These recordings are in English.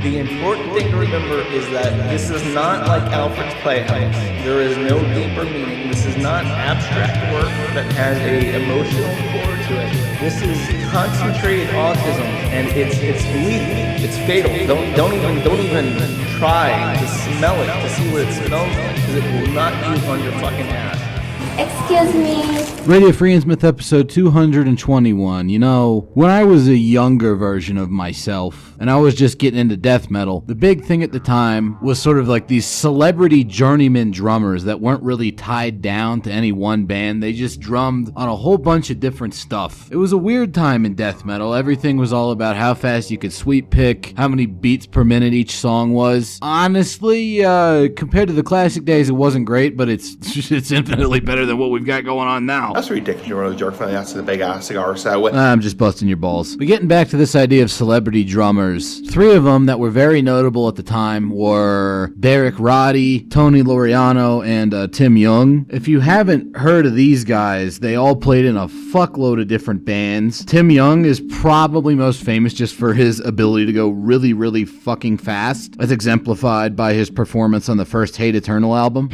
The important thing to remember is that this is not like Alfred's Playhouse. There is no deeper meaning. This is not abstract work that has a emotional core to it. This is concentrated autism, and it's lethal. It's fatal. Don't even try to smell it to see what it smells like, because it will knock you on your fucking ass. Excuse me. Radio Free and Smith episode 221. You know, when I was a younger version of myself, and I was just getting into death metal, the big thing at the time was sort of like these celebrity journeyman drummers that weren't really tied down to any one band. They just drummed on a whole bunch of different stuff. It was a weird time in death metal. Everything was all about how fast you could sweep pick, how many beats per minute each song was. Honestly, compared to the classic days, it wasn't great, but it's infinitely better than what we've got going on now. That's ridiculous. You're a jerk for that's the big ass cigar set with. I'm just busting your balls. But getting back to this idea of celebrity drummers, three of them that were very notable at the time were Derek Roddy, Tony Laureano, and Tim Young. If you haven't heard of these guys, they all played in a fuckload of different bands. Tim Young is probably most famous just for his ability to go really, really fucking fast, as exemplified by his performance on the first Hate Eternal album.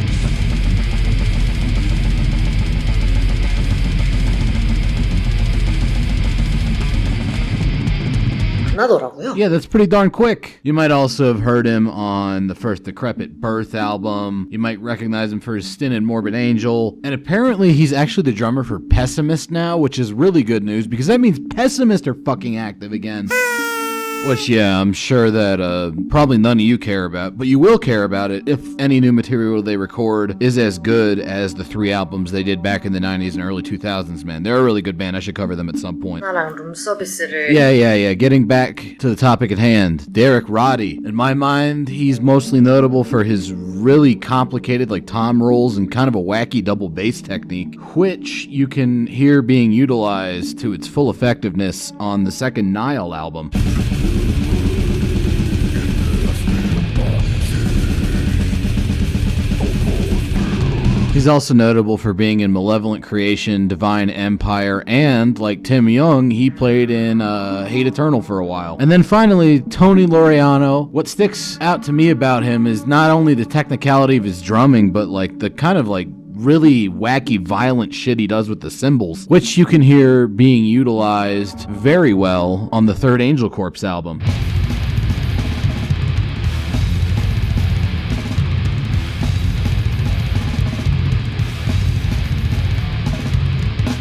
Yeah, that's pretty darn quick. You might also have heard him on the first Decrepit Birth album. You might recognize him for his stint in Morbid Angel. And apparently he's actually the drummer for Pessimist now, which is really good news because that means Pessimist are fucking active again. Which, yeah, I'm sure that probably none of you care about, but you will care about it if any new material they record is as good as the three albums they did back in the 90s and early 2000s, man. They're a really good band. I should cover them at some point. Yeah. Getting back to the topic at hand, Derek Roddy. In my mind, he's mostly notable for his really complicated, like, tom rolls and kind of a wacky double bass technique, which you can hear being utilized to its full effectiveness on the second Nile album. He's also notable for being in Malevolent Creation, Divine Empire, and, like Tim Young, he played in Hate Eternal for a while. And then finally, Tony Laureano. What sticks out to me about him is not only the technicality of his drumming, but like the kind of like really wacky, violent shit he does with the cymbals, which you can hear being utilized very well on the third Angel Corpse album.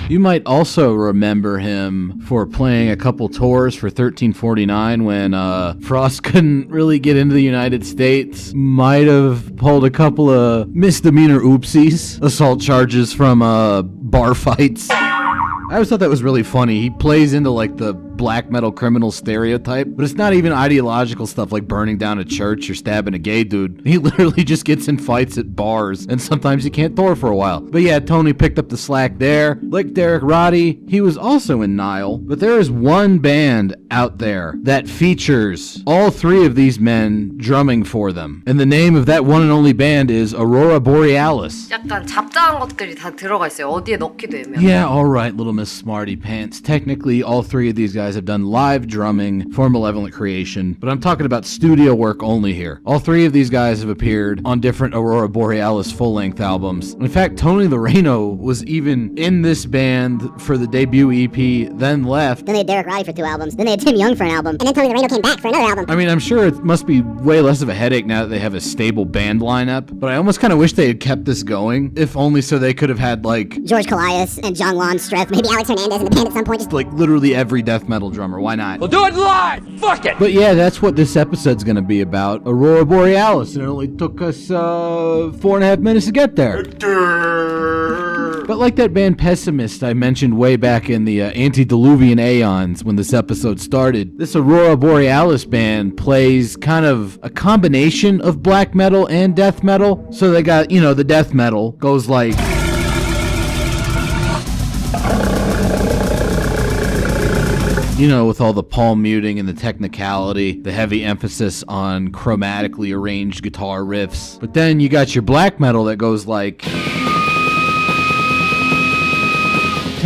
You might also remember him for playing a couple tours for 1349 when Frost couldn't really get into the United States. Might have pulled a couple of misdemeanor oopsies, assault charges from bar fights. I always thought that was really funny. He plays into like the black metal criminal stereotype, but it's not even ideological stuff like burning down a church or stabbing a gay dude. He literally just gets in fights at bars, and sometimes he can't tour for a while. But yeah, Tony picked up the slack there. Like Derek Roddy, he was also in Nile, but there is one band out there that features all three of these men drumming for them. And the name of that one and only band is Aurora Borealis. 약간 잡다한 것들이 다 들어가 있어요. 어디에 넣기도 애매하고. Yeah, alright, little Miss Smarty Pants. Technically, all three of these guys have done live drumming for Malevolent Creation, but I'm talking about studio work only here. All three of these guys have appeared on different Aurora Borealis full-length albums. In fact, Tony Laureano was even in this band for the debut EP, then left. Then they had Derek Roddy for 2 albums. Then they had Tim Young for an album. And then Tony Laureano came back for another album. I mean, I'm sure it must be way less of a headache now that they have a stable band lineup, but I almost kind of wish they had kept this going, if only so they could have had, like, George Colias and John Landstreff, maybe Alex Hernandez in the band at some point. Just like literally every death metal drummer. Why not? We'll do it live! Fuck it! But yeah, that's what this episode's gonna be about. Aurora Borealis, and it only took us 4.5 minutes to get there. But like that band Pessimist I mentioned way back in the antediluvian aeons when this episode started, this Aurora Borealis band plays kind of a combination of black metal and death metal. So they got, you know, the death metal goes like... You know, with all the palm muting and the technicality, the heavy emphasis on chromatically arranged guitar riffs. But then you got your black metal that goes like...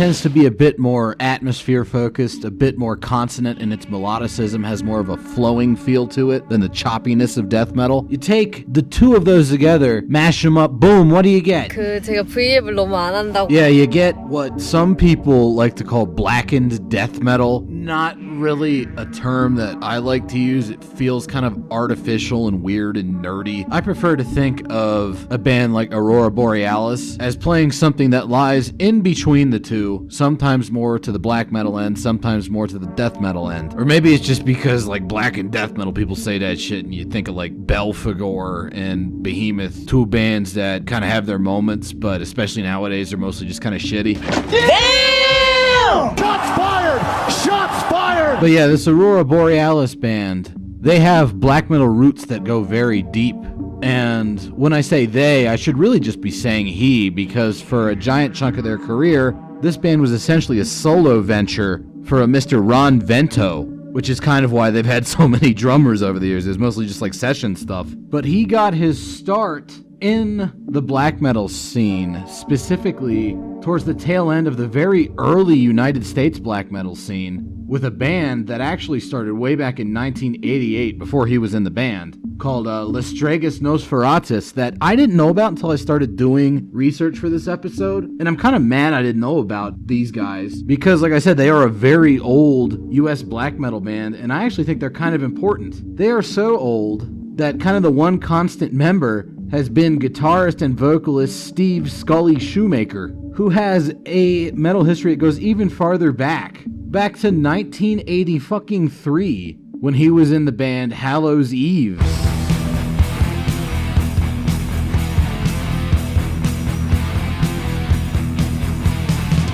tends to be a bit more atmosphere focused, a bit more consonant in its melodicism, has more of a flowing feel to it than the choppiness of death metal. You take the two of those together, mash them up, boom, what do you get? 제가 V앱을 너무 안 한다고. Yeah, you get what some people like to call blackened death metal. Not really a term that I like to use. It feels kind of artificial and weird and nerdy. I prefer to think of a band like Aurora Borealis as playing something that lies in between the two, sometimes more to the black metal end, sometimes more to the death metal end. Or maybe it's just because like blackened death metal people say that shit and you think of like Belphegor and Behemoth, two bands that kind of have their moments, but especially nowadays they're mostly just kind of shitty. Damn! Shots fired! Shots fired! But yeah, this Aurora Borealis band, they have black metal roots that go very deep. And when I say they, I should really just be saying he, because for a giant chunk of their career, this band was essentially a solo venture for a Mr. Ron Vento, which is kind of why they've had so many drummers over the years. It's mostly just like session stuff. But he got his start in the black metal scene, specifically towards the tail end of the very early United States black metal scene, with a band that actually started way back in 1988 before he was in the band, called Lasregas Nosferatus, that I didn't know about until I started doing research for this episode. And I'm kind of mad I didn't know about these guys, because like I said, they are a very old US black metal band, and I actually think they're kind of important. They are so old that kind of the one constant member has been guitarist and vocalist Steve Scully Shoemaker, who has a metal history that goes even farther back to 1983, when he was in the band Hallows Eve.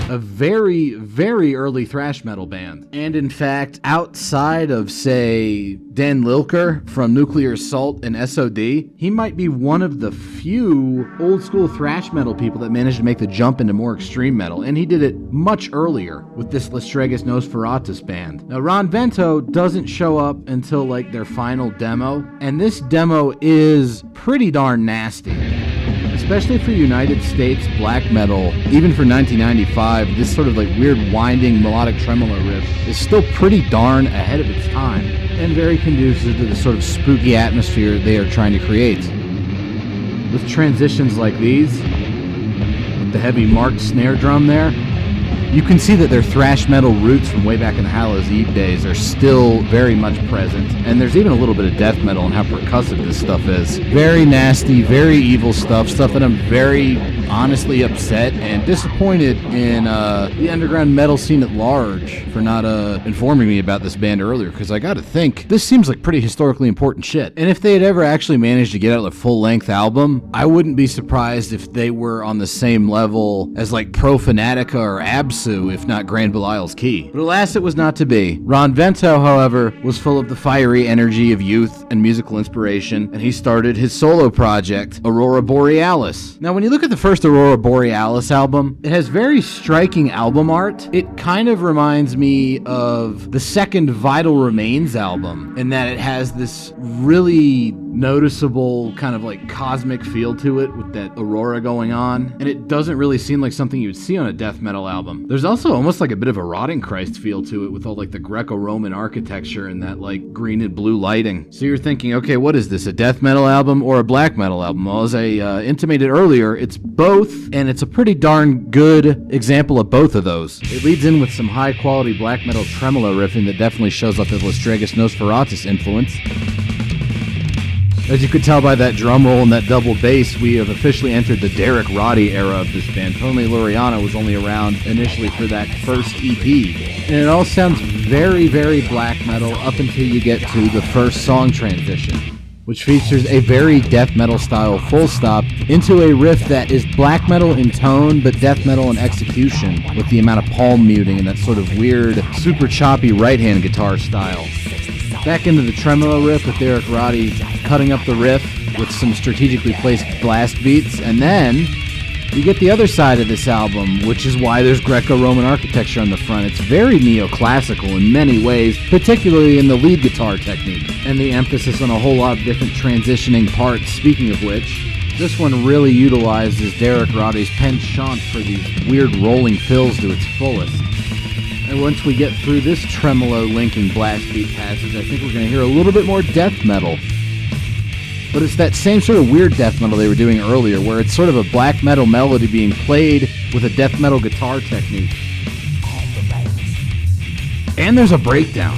A very, very early thrash metal band. And in fact, outside of, say, Dan Lilker from Nuclear Assault and SOD, he might be one of the few old school thrash metal people that managed to make the jump into more extreme metal. And he did it much earlier with this Lasregas Nosferatus band. Now, Ron Vento doesn't show up until like their final demo. And this demo is pretty darn nasty. Especially for United States black metal, even for 1995, this sort of like weird winding melodic tremolo riff is still pretty darn ahead of its time, and very conducive to the sort of spooky atmosphere they are trying to create. With transitions like these, with the heavy marked snare drum there, you can see that their thrash metal roots from way back in the Hallows Eve days are still very much present, and there's even a little bit of death metal and how percussive this stuff is. Very nasty, very evil stuff that I'm very honestly upset and disappointed in the underground metal scene at large for not informing me about this band earlier, because I gotta think, this seems like pretty historically important shit. And if they had ever actually managed to get out a full-length album, I wouldn't be surprised if they were on the same level as like Profanatica or Absu, if not Grand Belial's Key. But alas, it was not to be. Ron Vento, however, was full of the fiery energy of youth and musical inspiration, and he started his solo project, Aurora Borealis. Now, when you look at the first Aurora Borealis album, it has very striking album art. It kind of reminds me of the second Vital Remains album, in that it has this really noticeable kind of like cosmic feel to it with that aurora going on, and it doesn't really seem like something you would see on a death metal album. There's also almost like a bit of a Rotting Christ feel to it with all like the Greco-Roman architecture and that like green and blue lighting. So you're thinking, okay, what is this, a death metal album or a black metal album? Well, as I intimated earlier, it's both, and it's a pretty darn good example of both of those. It leads in with some high quality black metal tremolo riffing that definitely shows off the Lasregas Nosferatus influence. As you could tell by that drum roll and that double bass, we have officially entered the Derek Roddy era of this band. Tony Laureano was only around initially for that first EP. And it all sounds very, very black metal up until you get to the first song transition, which features a very death metal style full stop into a riff that is black metal in tone but death metal in execution, with the amount of palm muting and that sort of weird, super choppy right-hand guitar style. Back into the tremolo riff with Derek Roddy cutting up the riff with some strategically placed blast beats, and then you get the other side of this album, which is why there's Greco-Roman architecture on the front. It's very neoclassical in many ways, particularly in the lead guitar technique, and the emphasis on a whole lot of different transitioning parts, speaking of which, This one really utilizes Derek Roddy's penchant for these weird rolling fills to its fullest. And once we get through this tremolo linking blast beat passage, I think we're going to hear a little bit more death metal. But it's that same sort of weird death metal they were doing earlier, where it's sort of a black metal melody being played with a death metal guitar technique. And there's a breakdown.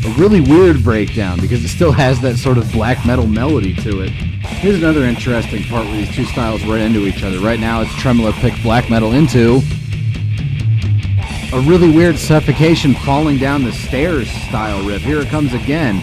A really weird breakdown, because it still has that sort of black metal melody to it. Here's another interesting part where these two styles run into each other. Right now it's tremolo picked black metal into a really weird suffocation falling down the stairs style riff. Here it comes again.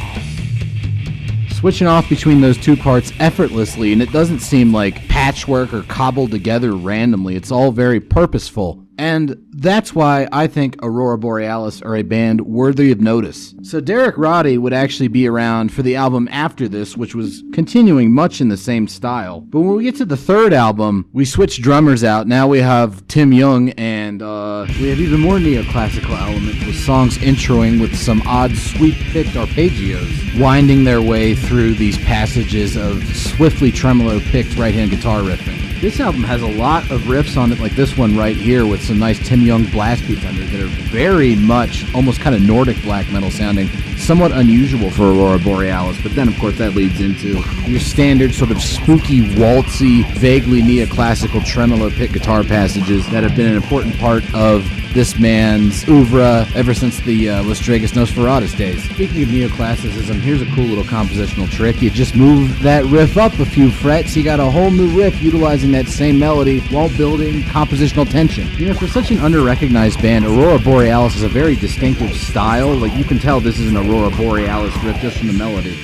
Switching off between those two parts effortlessly, and it doesn't seem like patchwork or cobbled together randomly. It's all very purposeful. And that's why I think Aurora Borealis are a band worthy of notice. So Derek Roddy would actually be around for the album after this, which was continuing much in the same style. But when we get to the third album, we switch drummers out. Now we have Tim Young, and we have even more neoclassical elements with songs introing with some odd sweep-picked arpeggios, winding their way through these passages of swiftly tremolo-picked right-hand guitar riffing. This album has a lot of riffs on it, like this one right here, with some nice Tim Young blast beats under that are very much almost kind of Nordic black metal sounding, somewhat unusual for Aurora Borealis, but then of course that leads into your standard sort of spooky, waltzy, vaguely neoclassical tremolo pick guitar passages that have been an important part of this man's oeuvre ever since the Lasregas Nosferatus days. Speaking of neoclassicism, here's a cool little compositional trick. You just move that riff up a few frets, you got a whole new riff utilizing that same melody while building compositional tension. You know, for such an under-recognized band, Aurora Borealis is a very distinctive style. Like, you can tell this is an Aurora Borealis riff just from the melody.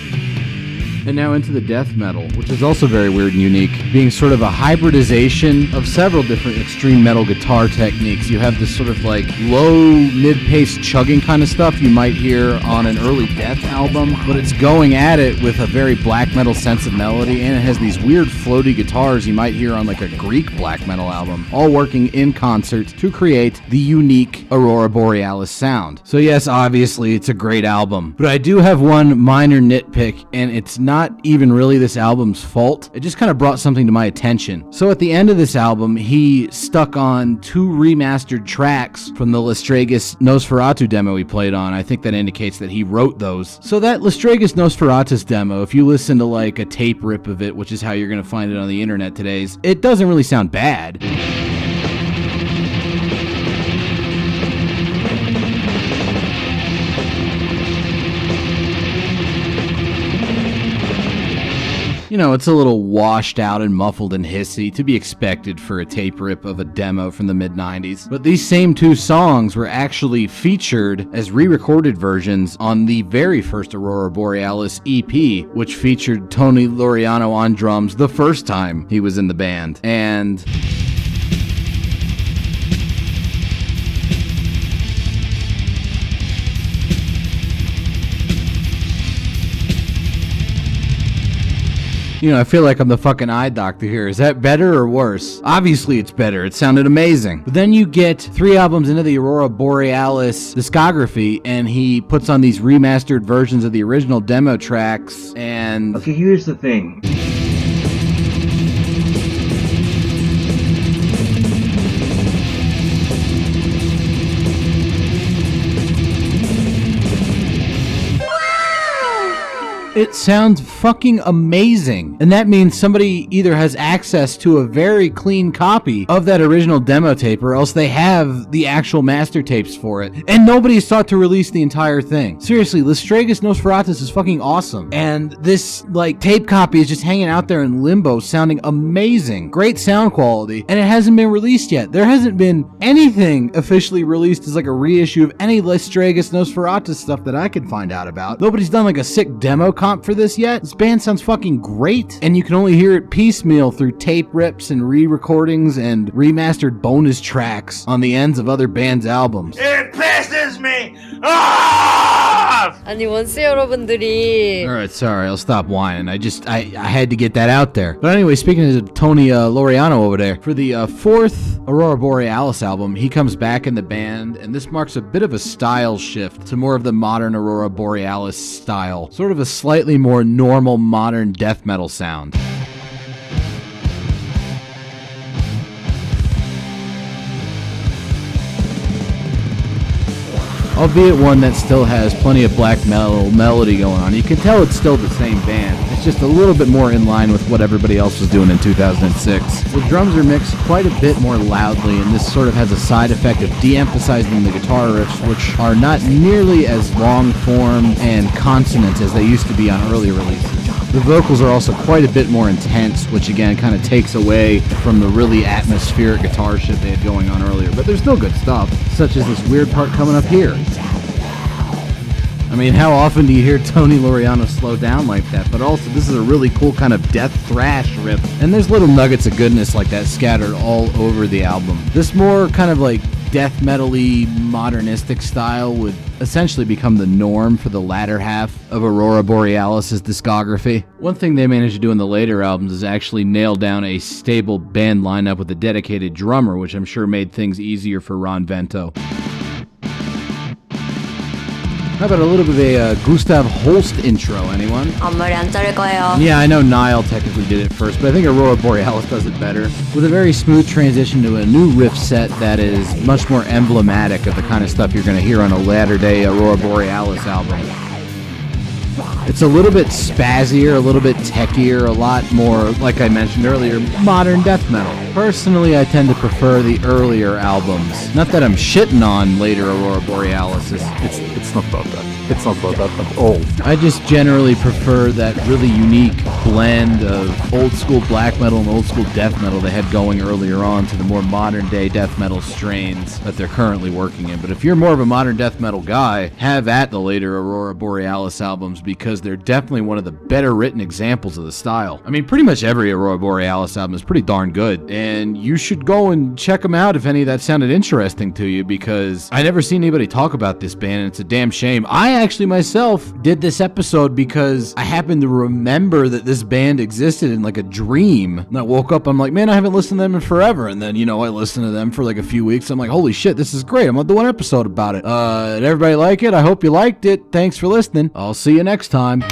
And now into the death metal, which is also very weird and unique, being sort of a hybridization of several different extreme metal guitar techniques. You have this sort of like low, mid-paced chugging kind of stuff you might hear on an early Death album, but it's going at it with a very black metal sense of melody, and it has these weird floaty guitars you might hear on like a Greek black metal album, all working in concert to create the unique Aurora Borealis sound. So yes, obviously it's a great album, but I do have one minor nitpick, and it's not even really this album's fault. It just kind of brought something to my attention. So at the end of this album, he stuck on 2 remastered tracks from the Lasregas Nosferatus demo he played on. I think that indicates that he wrote those. So that Lasregas Nosferatus demo, if you listen to like a tape rip of it, which is how you're going to find it on the internet today, it doesn't really sound bad. You know, it's a little washed out and muffled and hissy, to be expected for a tape rip of a demo from the mid-90s. But these same 2 songs were actually featured as re-recorded versions on the very first Aurora Borealis EP, which featured Tony Laureano on drums the first time he was in the band. And you know, I feel like I'm the fucking eye doctor here. Is that better or worse? Obviously it's better. It sounded amazing. But then you get 3 albums into the Aurora Borealis discography, and he puts on these remastered versions of the original demo tracks, and okay, here's the thing. it sounds fucking amazing. And that means somebody either has access to a very clean copy of that original demo tape, or else they have the actual master tapes for it. And nobody's thought to release the entire thing. Seriously, Lasregas Nosferatus is fucking awesome. And this, like, tape copy is just hanging out there in limbo, sounding amazing. Great sound quality. And it hasn't been released yet. There hasn't been anything officially released as like a reissue of any Lasregas Nosferatus stuff that I could find out about. Nobody's done like a sick demo comp for this yet. This band sounds fucking great, and you can only hear it piecemeal through tape rips and re-recordings and remastered bonus tracks on the ends of other bands' albums. It pisses me off! 아니 원스 여러분들이 Alright, sorry, I'll stop whining. I had to get that out there. But anyway, speaking of Tony Laureano over there, for the fourth Aurora Borealis album, he comes back in the band, and this marks a bit of a style shift to more of the modern Aurora Borealis style. Sort of a slightly more normal modern death metal sound. Albeit one that still has plenty of black metal melody going on. You can tell it's still the same band. It's just a little bit more in line with what everybody else was doing in 2006. The drums are mixed quite a bit more loudly, and this sort of has a side effect of de-emphasizing the guitar riffs, which are not nearly as long form and consonant as they used to be on earlier releases. The vocals are also quite a bit more intense, which again kind of takes away from the really atmospheric guitar shit they had going on earlier. But there's still good stuff, such as this weird part coming up here. I mean, how often do you hear Tony Laureano slow down like that? But also, this is a really cool kind of death thrash riff. And there's little nuggets of goodness like that scattered all over the album. This more kind of like death metal-y, modernistic style would essentially become the norm for the latter half of Aurora Borealis' discography. One thing they managed to do in the later albums is actually nail down a stable band lineup with a dedicated drummer, which I'm sure made things easier for Ron Vento. How about a little bit of a Gustav Holst intro, anyone? 앞머리 안 자를 거예요. Yeah, I know Nile technically did it first, but I think Aurora Borealis does it better. With a very smooth transition to a new riff set that is much more emblematic of the kind of stuff you're going to hear on a latter-day Aurora Borealis album. It's a little bit spazzier, a little bit techier, a lot more, like I mentioned earlier, modern death metal. Personally, I tend to prefer the earlier albums. Not that I'm shitting on later Aurora Borealis. It's not about that. It's not about that at all. I just generally prefer that really unique blend of old school black metal and old school death metal they had going earlier on to the more modern day death metal strains that they're currently working in. But if you're more of a modern death metal guy, have at the later Aurora Borealis albums, because they're definitely one of the better written examples of the style. I mean, pretty much every Aurora Borealis album is pretty darn good, and you should go and check them out if any of that sounded interesting to you, because I never seen anybody talk about this band, and it's a damn shame. I actually myself did this episode because I happened to remember that this band existed in like a dream. And I woke up, I'm like, man, I haven't listened to them in forever. And then, you know, I listened to them for like a few weeks. I'm like, holy shit, this is great. I'm gonna do an episode about it. Did everybody like it? I hope you liked it. Thanks for listening. I'll see you next time.